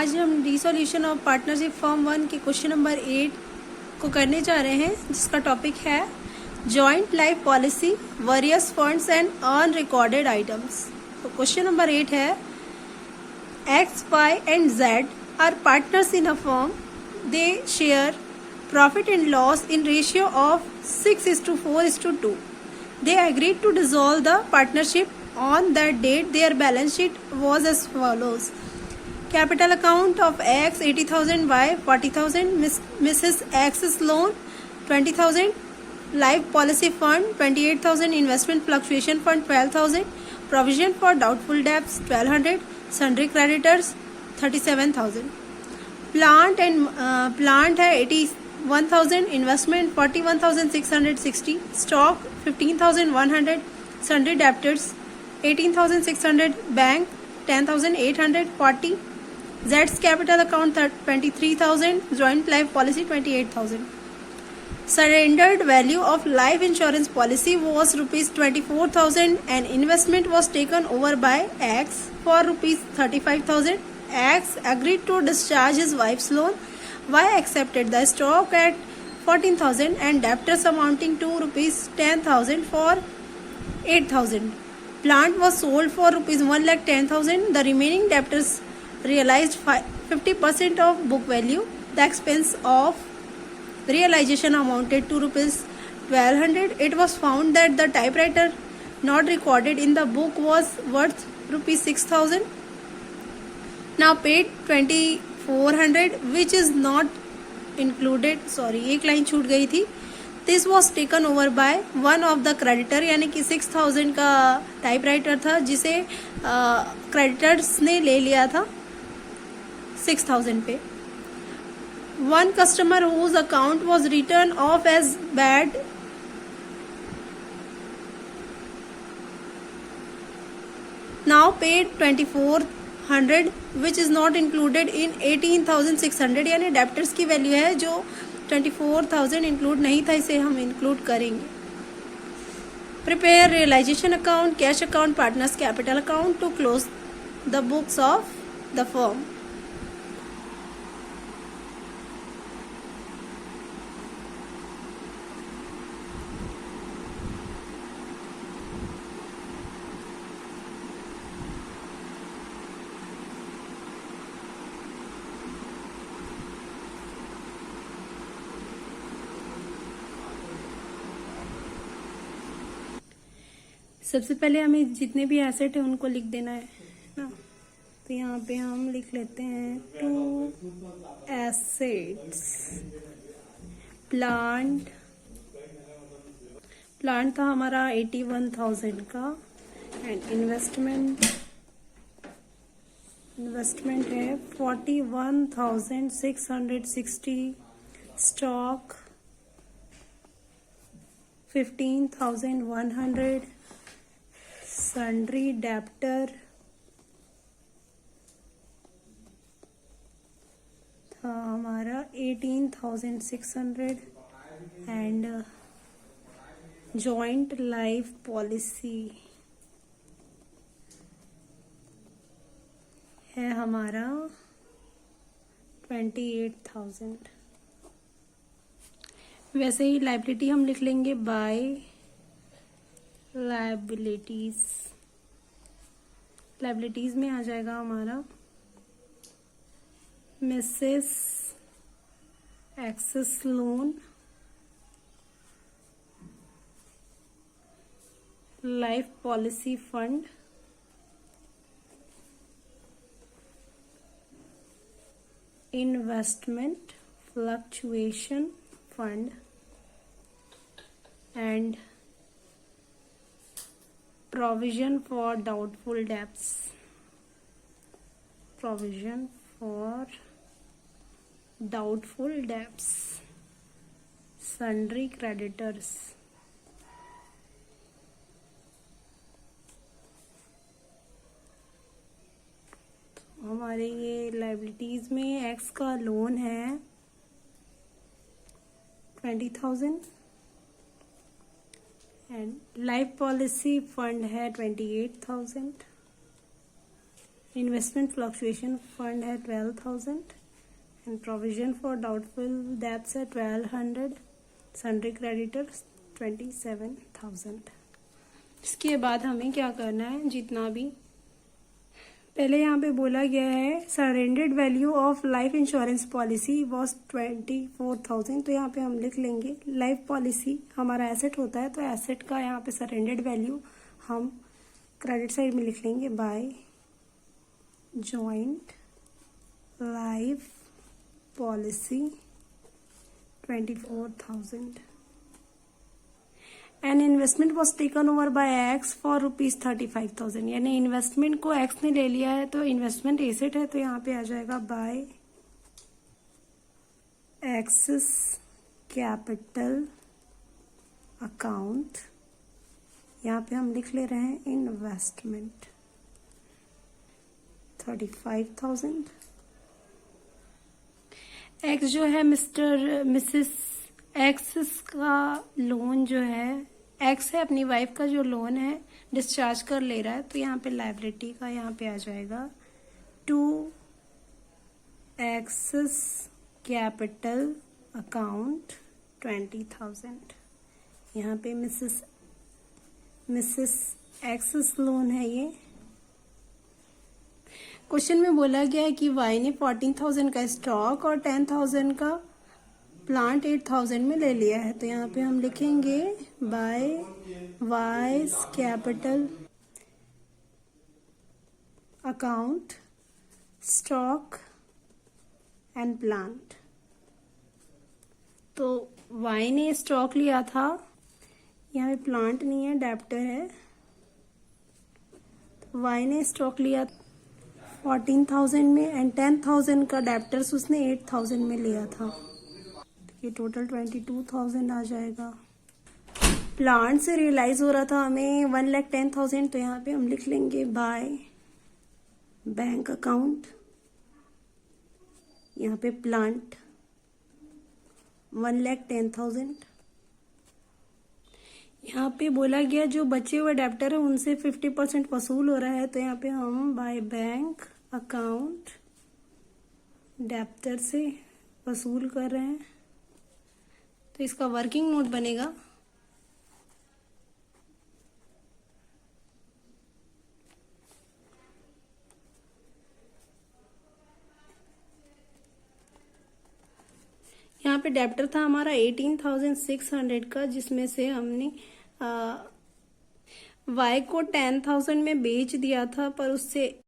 आज हम dissolution of partnership form 1 के क्वेश्चन नंबर 8 को करने जा रहे हैं, जिसका टॉपिक है joint life policy, various funds and unrecorded items. तो क्वेश्चन नंबर 8 है X, Y and Z are partners in a firm. They share profit and loss in ratio of 6:4:2. They agreed to dissolve the partnership on that date. Their balance sheet was as follows. Capital account of X 80,000, Y 40,000, Mrs. X's loan 20,000, life policy fund 28,000, investment fluctuation fund 12,000, provision for doubtful debts 1,200, sundry creditors 37,000. Plant है 81,000, investment 41,660, stock 15,100, sundry debtors 18,600, bank 10,840, Z's capital account 23,000, joint life policy 28,000. Surrendered value of life insurance policy was rupees 24,000 and investment was taken over by X for rupees 35,000. X agreed to discharge his wife's loan. Y accepted the stock at 14,000 and debtors amounting to rupees 10,000 for 8,000. Plant was sold for rupees 1,10,000. The remaining debtors realized 50% of book value. The expense of realization amounted to rupees 1,200. It was found that the typewriter not recorded in the book was worth rupees 6,000. Now paid 2,400 which is not included. Sorry, एक line छूट गई थी. This was taken over by one of the creditor, यानी कि 6,000 का typewriter था जिसे creditors ने ले लिया था 6,000 पे. One customer whose account was written off as bad now paid 2,400 which is not included in 18,600. यानी डेप्टर्स की वैल्यू है जो 24,000 इंक्लूड नहीं था, इसे हम इंक्लूड करेंगे. Prepare realisation account, cash account, partners capital account to close the books of the firm. सबसे पहले हमें जितने भी एसेट है उनको लिख देना है ना. तो यहाँ पे हम लिख लेते हैं 2 एसेट्स. प्लांट था हमारा 81,000 का एंड इन्वेस्टमेंट है 41,660, स्टॉक 15,100, sundry debtor था हमारा 18,600 एंड जॉइंट लाइफ पॉलिसी है हमारा 28,000. वैसे ही लायबिलिटी हम लिख लेंगे बाय लायबिलिटीज में आ जाएगा हमारा Mrs X's loan, life policy fund, investment fluctuation fund and provision for doubtful debts. Sundry creditors. हमारे ये लायबिलिटीज में एक्स का लोन है 20,000 एंड लाइफ पॉलिसी फंड है 28,000 इन्वेस्टमेंट फ्लक्चुएशन फंड है 12,000 and provision for doubtful debts है 1200, sundry creditors 27,000। इसके बाद हमें क्या करना है, जितना भी पहले यहाँ पे बोला गया है surrendered value of life insurance policy was 24,000, तो यहाँ पे हम लिख लेंगे लाइफ पॉलिसी हमारा एसेट होता है, तो एसेट का यहाँ पे सरेंडर्ड वैल्यू हम क्रेडिट साइड में लिख लेंगे by joint life policy 24,000 and investment was taken over by X for ₹35,000, यानी इन्वेस्टमेंट को एक्स ने ले लिया है, तो इन्वेस्टमेंट एसेट है, तो यहाँ पे आ जाएगा बाय एक्सिस कैपिटल अकाउंट। यहाँ पे हम लिख ले रहे हैं इन्वेस्टमेंट 35,000। एक्स जो है मिसेस एक्स का लोन जो है, एक्स है अपनी वाइफ का जो लोन है डिस्चार्ज कर ले रहा है, तो यहाँ पे लायबिलिटी का यहाँ पे आ जाएगा टू एक्सिस कैपिटल अकाउंट 20,000। यहाँ पे मिसेस एक्सिस लोन है ये। क्वेश्चन में बोला गया है कि वाई ने 14,000 का स्टॉक और 10,000 का प्लांट 8,000 में ले लिया है, तो यहाँ पे हम लिखेंगे by Y's capital account stock and plant. तो वाई ने स्टॉक लिया था, यहाँ पे प्लांट नहीं है डेप्टर है, तो वाई ने स्टॉक लिया 14,000 में एंड 10,000 का डेप्टर्स उसने 8,000 में लिया था, ये टोटल 22,000 आ जाएगा। प्लांट से रियलाइज हो रहा था हमें 1,10,000, तो यहाँ पे हम लिख लेंगे बाय बैंक अकाउंट, यहाँ पे प्लांट 1,10,000। यहाँ पे बोला गया जो बचे हुए डेप्टर है उनसे 50% वसूल हो रहा है, तो यहाँ पे हम बाय बैंक अकाउंट डेप्टर से वसूल कर रहे हैं, तो इसका वर्किंग नोट बनेगा यहाँ पे डेप्टर था हमारा 18,600 का, जिसमें से हमने वाई को 10,000 में बेच दिया था, पर उससे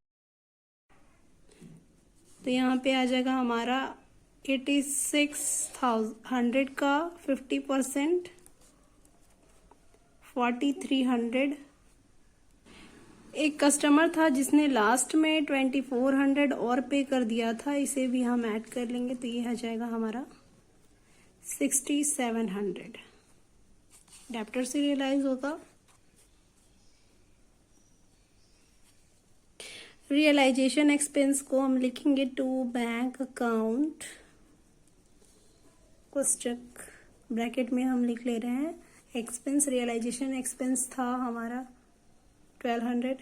तो यहाँ पे आ जाएगा हमारा 86,100 का 50% 4,300। एक कस्टमर था जिसने लास्ट में 2,400 और पे कर दिया था, इसे भी हम ऐड कर लेंगे, तो ये आ जाएगा हमारा 6,700 डेप्टर से रियलाइज होगा। रियलाइजेशन एक्सपेंस को हम लिखेंगे to bank account question bracket में हम लिख ले रहे हैं एक्सपेंस। रियलाइजेशन एक्सपेंस था हमारा 1,200।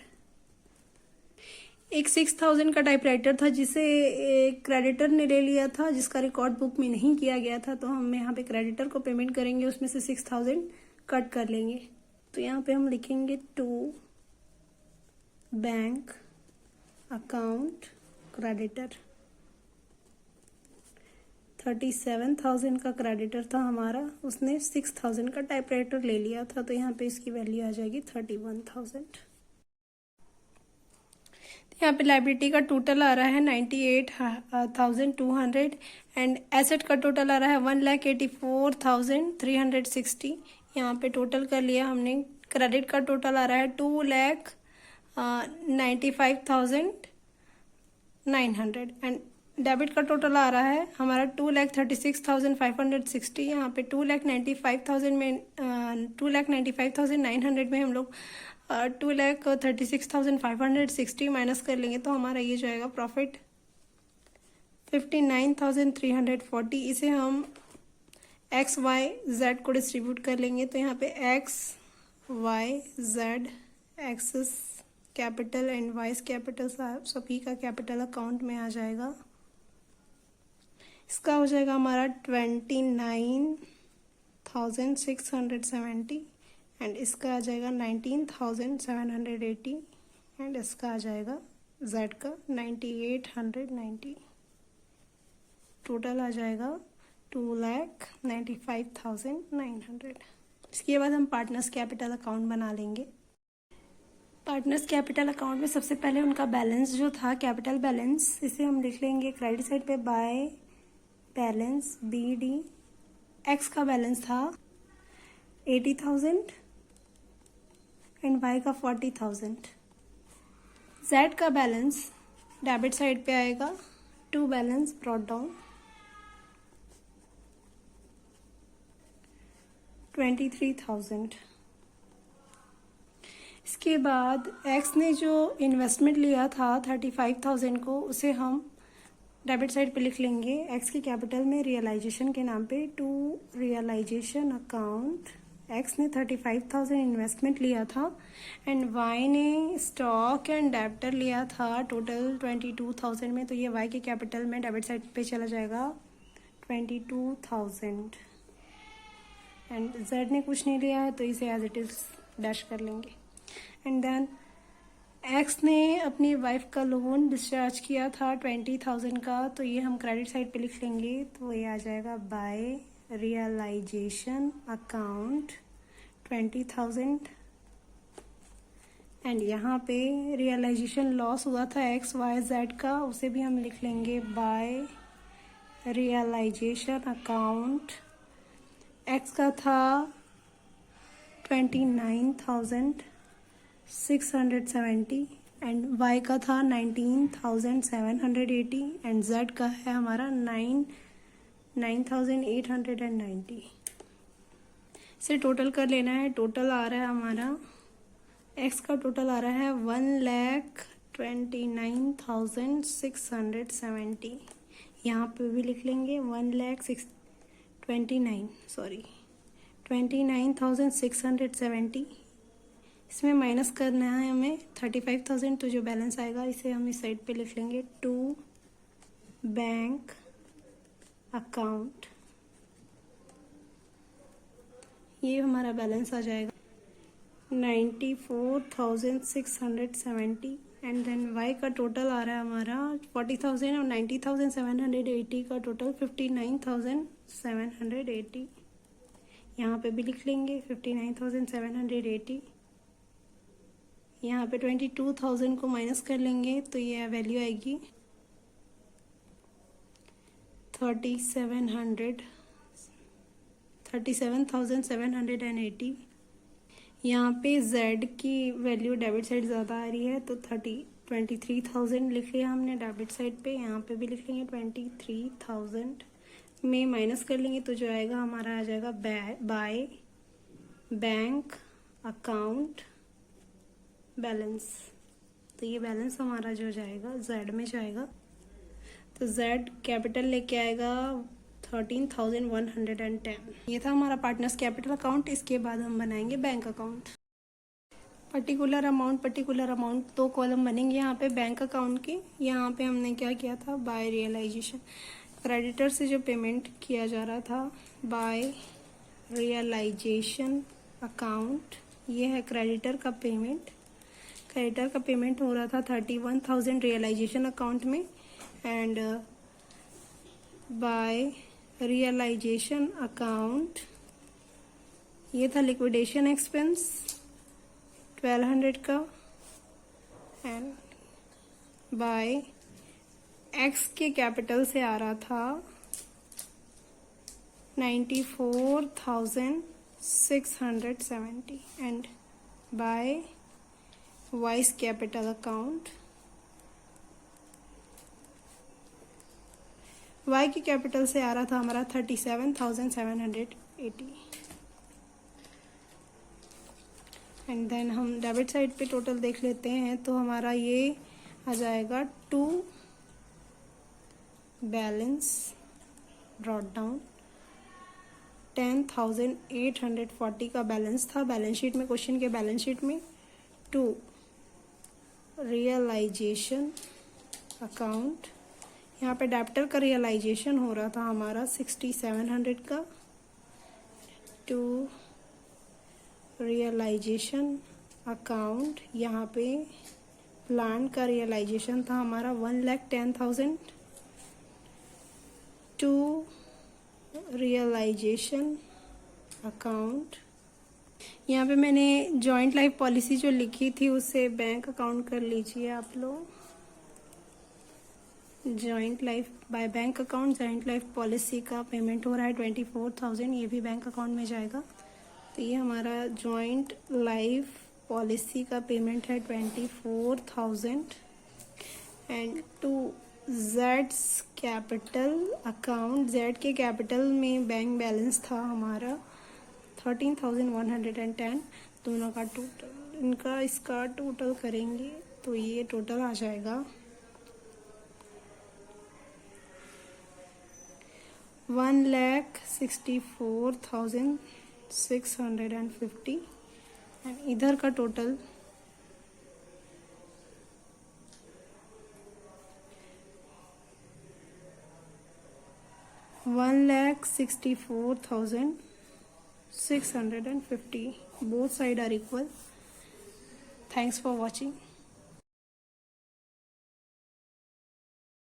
एक 6,000 का टाइपराइटर था जिसे एक क्रेडिटर ने ले लिया था, जिसका रिकॉर्ड बुक में नहीं किया गया था, तो हम यहाँ पे क्रेडिटर को पेमेंट करेंगे, उसमें से 6,000 कट कर लेंगे, तो यहाँ पे हम लिखेंगे टू बैंक अकाउंट क्रेडिटर। 37,000 का क्रेडिटर था हमारा, उसने 6,000 का टाइपराइटर ले लिया था, तो यहाँ पे इसकी वैल्यू आ जाएगी 31,000। यहाँ पे लाइबिलिटी का टोटल आ रहा है 98,200 एंड एसेट का टोटल आ रहा है 1,84,360। यहाँ पे टोटल कर लिया हमने। क्रेडिट का टोटल आ रहा है 2,95,900 एंड डेबिट का टोटल आ रहा है हमारा 2,36,560। यहाँ पे 2,95,000 में 2,95,900 में हम लोग 2,36,560 माइनस कर लेंगे, तो हमारा ये जाएगा प्रॉफिट 59,340। इसे हम एक्स वाई जेड को डिस्ट्रीब्यूट कर लेंगे, तो यहाँ पे X Y Z X's capital and Y's capital सभी का कैपिटल अकाउंट में आ जाएगा। इसका हो जाएगा हमारा 29,670 एंड इसका आ जाएगा 19,780 एंड इसका आ जाएगा जेड का 9,890। टोटल आ जाएगा 2,95,900। इसके बाद हम पार्टनर्स कैपिटल अकाउंट बना लेंगे। पार्टनर्स कैपिटल अकाउंट में सबसे पहले उनका बैलेंस जो था कैपिटल बैलेंस, इसे हम लिख लेंगे क्रेडिट साइड पे बाय बैलेंस BD। एक्स का बैलेंस था 80,000 एंड वाई का 40,000। जेड का बैलेंस डेबिट साइड पे आएगा, टू बैलेंस ब्रॉट डाउन 23,000। इसके बाद एक्स ने जो इन्वेस्टमेंट लिया था 35,000 को, उसे हम डेबिट साइड पे लिख लेंगे एक्स के कैपिटल में रियलाइजेशन के नाम पे, टू रियलाइजेशन अकाउंट। एक्स ने 35,000 इन्वेस्टमेंट लिया था एंड वाई ने स्टॉक एंड डेब्टर लिया था टोटल 22,000 में, तो ये वाई के कैपिटल में डेबिट साइड पे चला जाएगा 22,000 एंड जेड ने कुछ नहीं लिया है तो इसे एज इट इज डैश कर लेंगे। एंड देन एक्स ने अपनी वाइफ का लोन डिस्चार्ज किया था 20,000 का, तो ये हम क्रेडिट साइड पे लिख लेंगे, तो ये आ जाएगा बाय रियलाइजेशन अकाउंट 20,000 एंड यहाँ पे रियलाइजेशन लॉस हुआ था एक्स वाई जेड का, उसे भी हम लिख लेंगे बाय रियलाइजेशन अकाउंट। एक्स का था 29,670 एंड वाई का था 19,780 एंड जेड का है हमारा 9,890। इसे टोटल कर लेना है। टोटल आ रहा है हमारा, एक्स का टोटल आ रहा है 1,29,670। यहाँ पे भी लिख लेंगे 29,670। इसमें माइनस करना है हमें 35,000, तो जो बैलेंस आएगा इसे हम इस साइड पे लिख लेंगे, टू बैंक अकाउंट। ये हमारा बैलेंस आ जाएगा 94,670 एंड देन वाई का टोटल आ रहा है हमारा 40,000 और 90,780 का टोटल 59,780। यहाँ पे भी लिख लेंगे 59,780। यहाँ पे 22,000 को माइनस कर लेंगे तो ये वैल्यू आएगी 37,780। यहाँ पे Z की वैल्यू डेबिट साइड ज़्यादा आ रही है तो 23,000 लिख लिया हमने डेबिट साइड पे। यहाँ पे भी लिख लेंगे 23,000 में माइनस कर लेंगे तो जो आएगा हमारा आ जाएगा बाय बैंक अकाउंट बैलेंस। तो ये बैलेंस हमारा जो जाएगा Z में जाएगा, तो Z कैपिटल लेके आएगा 13,110। ये था हमारा पार्टनर्स कैपिटल अकाउंट। इसके बाद हम बनाएंगे बैंक अकाउंट। पर्टिकुलर अमाउंट दो कॉलम बनेंगे यहाँ पे बैंक अकाउंट के। यहाँ पे हमने क्या किया था, बाय रियलाइजेशन, क्रेडिटर से जो पेमेंट किया जा रहा था बाय रियलाइजेशन अकाउंट, ये है क्रेडिटर का पेमेंट। क्रेडिटर का पेमेंट हो रहा था 31,000 रियलाइजेशन अकाउंट में एंड बाय रियलाइजेशन अकाउंट ये था लिक्विडेशन एक्सपेंस 1,200 का एंड बाय एक्स के कैपिटल से आ रहा था 94,670 and by Y's capital account, Y की कैपिटल से आ रहा था हमारा 37,780 एंड देन हम डेबिट साइड पे टोटल देख लेते हैं तो हमारा ये आ जाएगा टू बैलेंस ब्रॉट डाउन 10,840 का बैलेंस था बैलेंस शीट में, क्वेश्चन के बैलेंस शीट में, टू रियलाइजेशन अकाउंट, यहाँ पे डेप्टर का रियलाइजेशन हो रहा था हमारा 6700 का, टू रियलाइजेशन अकाउंट, यहाँ पे प्लान का रियलाइजेशन था हमारा 1,10,000, टू रियलाइजेशन अकाउंट, यहाँ पे मैंने जॉइंट लाइफ पॉलिसी जो लिखी थी उससे बैंक अकाउंट कर लीजिए आप लोग। Joint life by bank account, joint life policy का पेमेंट हो रहा है 24,000, ये भी बैंक अकाउंट में जाएगा। तो ये हमारा जॉइंट लाइफ पॉलिसी का पेमेंट है 24,000। एंड टू जेड्स कैपिटल अकाउंट, जेड के कैपिटल में बैंक बैलेंस था हमारा 13,110। दोनों का टोटल, इसका टोटल करेंगे तो ये टोटल आ जाएगा 1,64,650। एंड इधर का total 1,64,650. Both sides are equal. Thanks for watching.